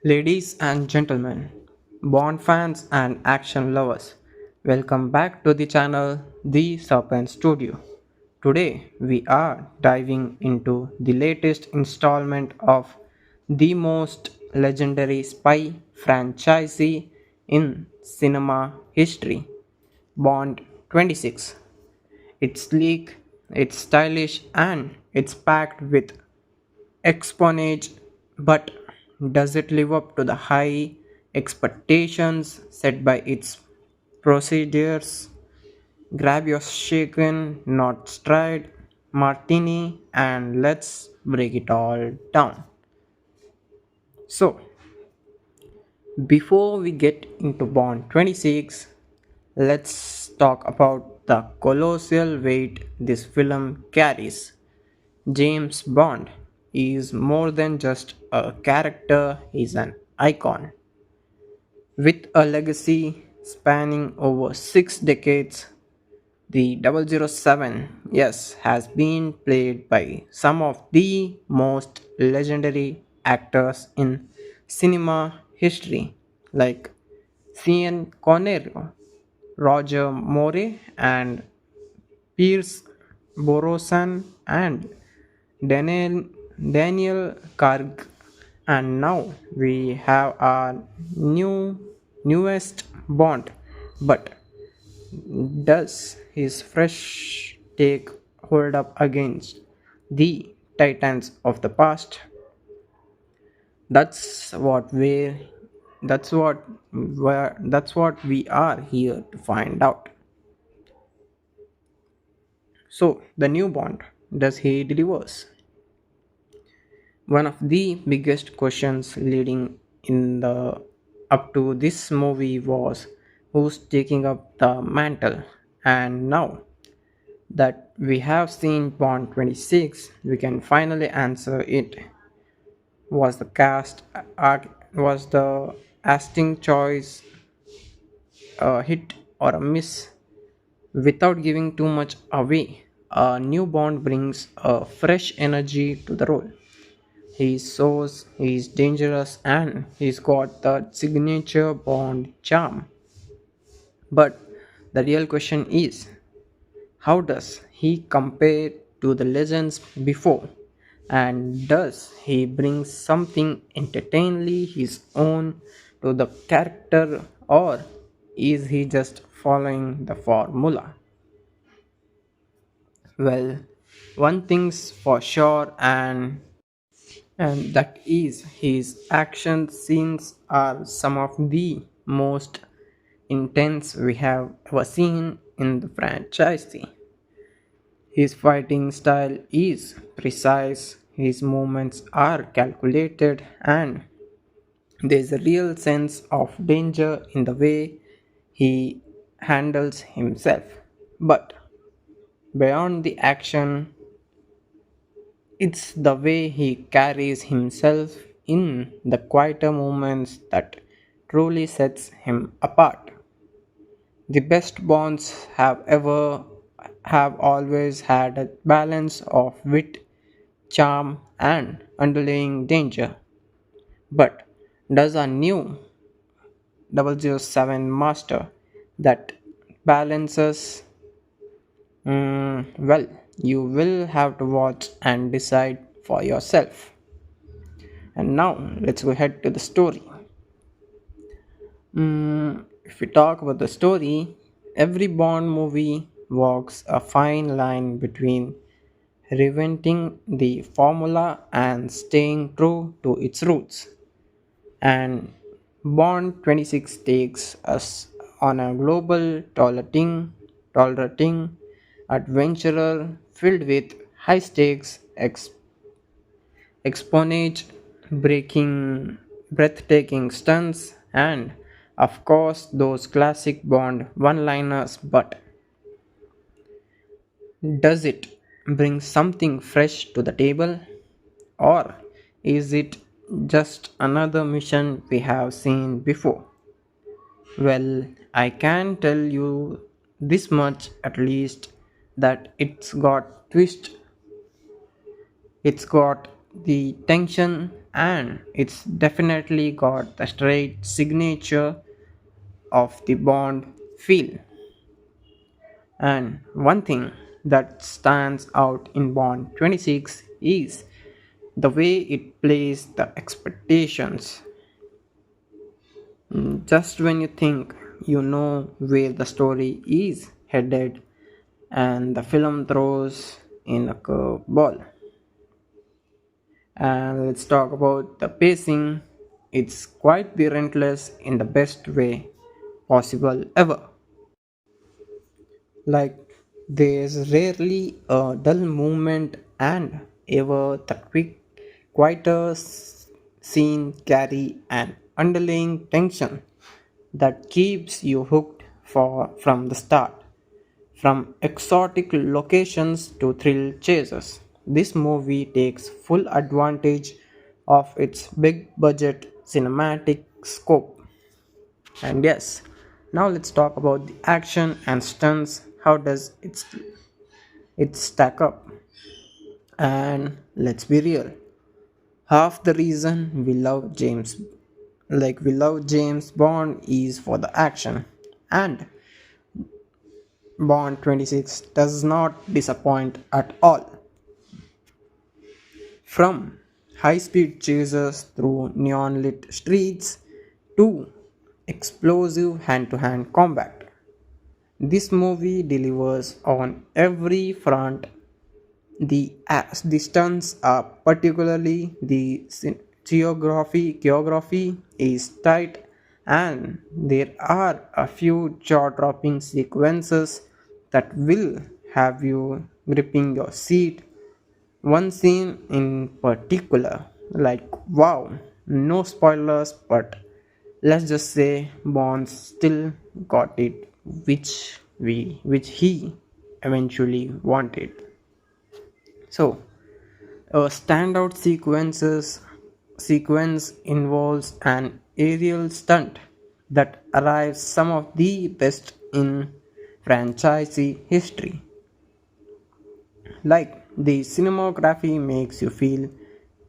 Ladies and gentlemen, Bond fans and action lovers, welcome back to the channel The Serpent Studio. Today we are diving into the latest installment of the most legendary spy franchise in cinema history, Bond 26. It's sleek, it's stylish, and it's packed with espionage, but does it live up to the high expectations set by its procedures? Grab your shaken, not stirred martini and let's break it all down. So, before we get into Bond 26, let's talk about the colossal weight this film carries. James Bond is more than just a character, he's an icon. With a legacy spanning over 6 decades, the 007, yes, has been played by some of the most legendary actors in cinema history, like Sean Connery, Roger Moore, and Pierce Brosnan, and Daniel, Daniel Karg, and now we have our newest Bond. But does his fresh take hold up against the titans of the past? That's what we that's what we are here to find out. So the new Bond, does he delivers? One of the biggest questions leading in the up to this movie was who's taking up the mantle. And now that we have seen Bond 26, we can finally answer it. Was the was the casting choice a hit or a miss? Without giving too much away, a new Bond brings a fresh energy to the role. He's shows he's dangerous and he's got that signature Bond charm. But the real question is, how does he compare to the legends before? And does he bring something entertainingly his own to the character, or is he just following the formula? Well, one thing's for sure, and that is his action scenes are some of the most intense we have ever seen in the franchise. His fighting style is precise, his movements are calculated, and there's a real sense of danger in the way he handles himself. But beyond the action, it's the way he carries himself in the quieter moments that truly sets him apart. The best bonds have always had a balance of wit, charm, and underlying danger. But does a new 007 master that balances? Well, you will have to watch and decide for yourself. And now let's go ahead to the story. If we talk about the story, every Bond movie walks a fine line between reinventing the formula and staying true to its roots. And Bond 26 takes us on a global tolerating adventurer filled with high stakes exponage, breaking, breathtaking stunts, and of course those classic Bond one liners. But does it bring something fresh to the table? Or is it just another mission we have seen before? Well, I can tell you this much at least, that it's got the tension, and it's definitely got the straight signature of the Bond feel. And one thing that stands out in Bond 26 is the way it plays the expectations. Just when you think you know where the story is headed, and the film throws in a curveball. And let's talk about the pacing. It's quite relentless in the best way possible ever. Like, there's rarely a dull moment, and ever the quieter scene carry an underlying tension that keeps you hooked from the start. From exotic locations to thrill chasers, this movie takes full advantage of its big budget cinematic scope. And yes, now let's talk about the action and stunts. How does it stack up? And let's be real. Half the reason we love James Bond is for the action. And Bond 26 does not disappoint at all. From high speed chases through neon lit streets to explosive hand to hand combat, this movie delivers on every front. The stunts are particularly the geography is tight, and there are a few jaw-dropping sequences that will have you gripping your seat. One scene in particular, like wow, no spoilers, but let's just say Bond still got it, which he eventually wanted. So, a standout sequence involves an aerial stunt that arrives some of the best in franchise history. Like, the cinematography makes you feel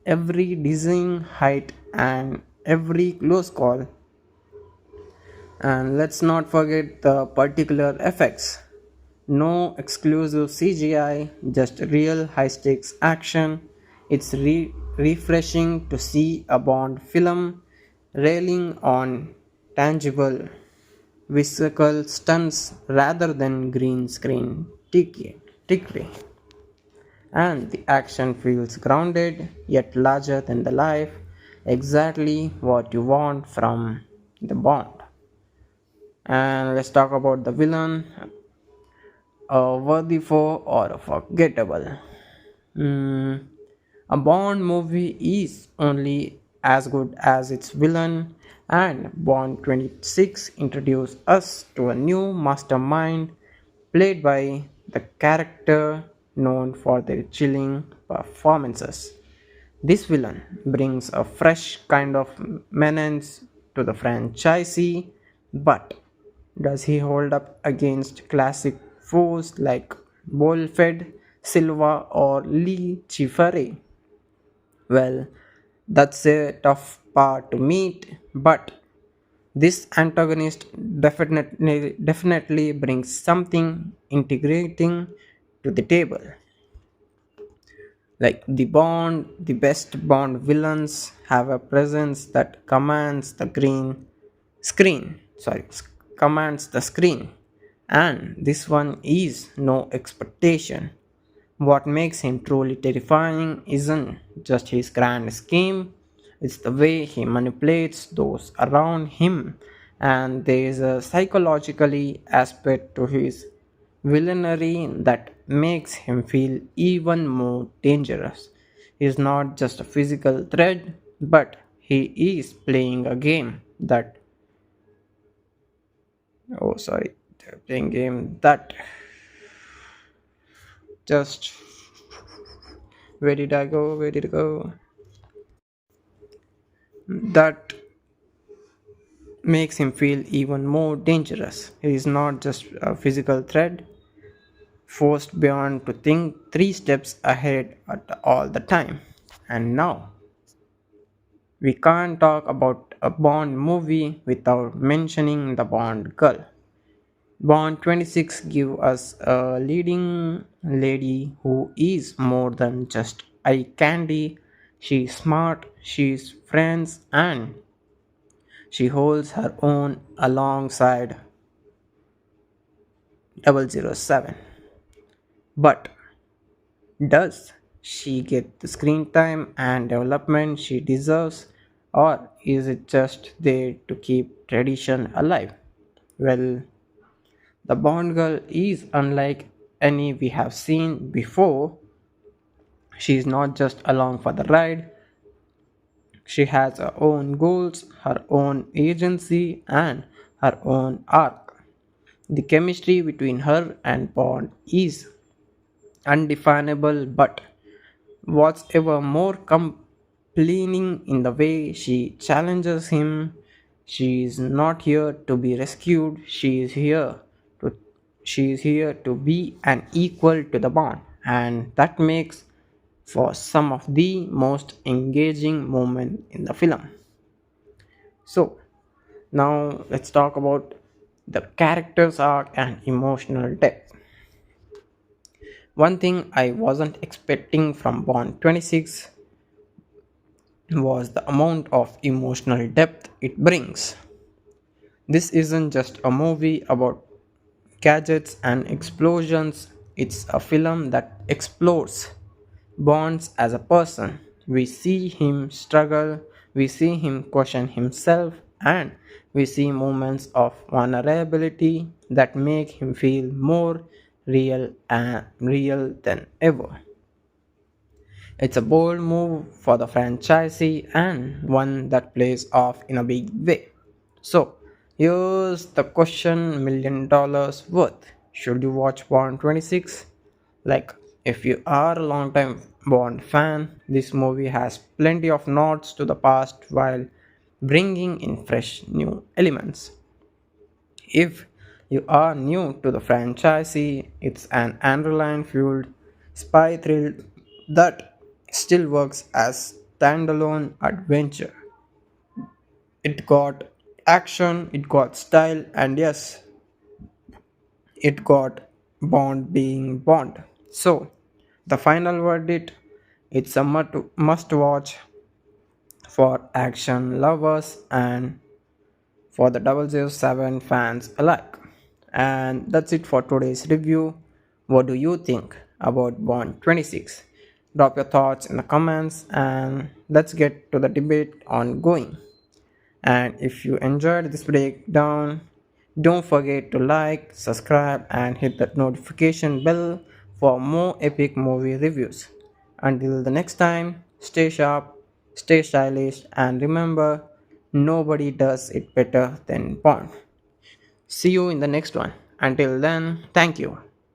every dizzying height and every close call. And let's not forget the particular effects. No exclusive CGI, just real high stakes action. It's refreshing to see a Bond film railing on tangible, physical stunts rather than green screen trickery. And the action feels grounded yet larger than the life, exactly what you want from the Bond. And let's talk about the villain, a worthy foe or a forgettable. Mm, a Bond movie is only as good as its villain, and Bond 26 introduced us to a new mastermind played by the character known for their chilling performances. This villain brings a fresh kind of menace to the franchisee, but does he hold up against classic foes like Bolfed, Silva, or Lee Chifare? Well, that's a tough part to meet, but this antagonist definitely brings something integrating to the table. Like the best Bond villains have a presence that commands the screen, and this one is no expectation. What makes him truly terrifying isn't just his grand scheme, it's the way he manipulates those around him, and there is a psychologically aspect to his villainy that makes him feel even more dangerous. He's not just a physical threat, but he is playing a game that oh sorry playing game that just where did it go that makes him feel even more dangerous. He is not just a physical threat, forced beyond to think three steps ahead at all the time. And now, we can't talk about a Bond movie without mentioning the Bond girl. Bond 26 give us a leading lady who is more than just eye candy. She's smart, she's friends, and she holds her own alongside 007. But does she get the screen time and development she deserves, or is it just there to keep tradition alive? Well, the Bond girl is unlike any we have seen before. She is not just along for the ride, she has her own goals, her own agency, and her own arc. The chemistry between her and Bond is undefinable, but what's ever more complaining in the way she challenges him. She is not here to be rescued, to she is here to be an equal to the Bond, and that makes for some of the most engaging moments in the film. So now let's talk about the characters arc and emotional depth. One thing I wasn't expecting from Bond 26 was the amount of emotional depth it brings. This isn't just a movie about gadgets and explosions, it's a film that explores Bonds as a person. We see him struggle, we see him question himself, and we see moments of vulnerability that make him feel more real than ever. It's a bold move for the franchisee and one that plays off in a big way. So, here's the question $1 million worth. Should you watch Bond 26? Like, if you are a long-time Bond fan, this movie has plenty of nods to the past while bringing in fresh new elements. If you are new to the franchise, it's an adrenaline fueled spy thrill that still works as standalone adventure. It got action, it got style, and yes, it got Bond being Bond. So, the final verdict, it's a must watch for action lovers and for the 007 fans alike. And that's it for today's review. What do you think about Bond 26? Drop your thoughts in the comments and let's get to the debate ongoing. And if you enjoyed this breakdown, don't forget to like, subscribe, and hit that notification bell for more epic movie reviews. Until the next time, stay sharp, stay stylish, and remember nobody does it better than Bond. See you in the next one. Until then, thank you.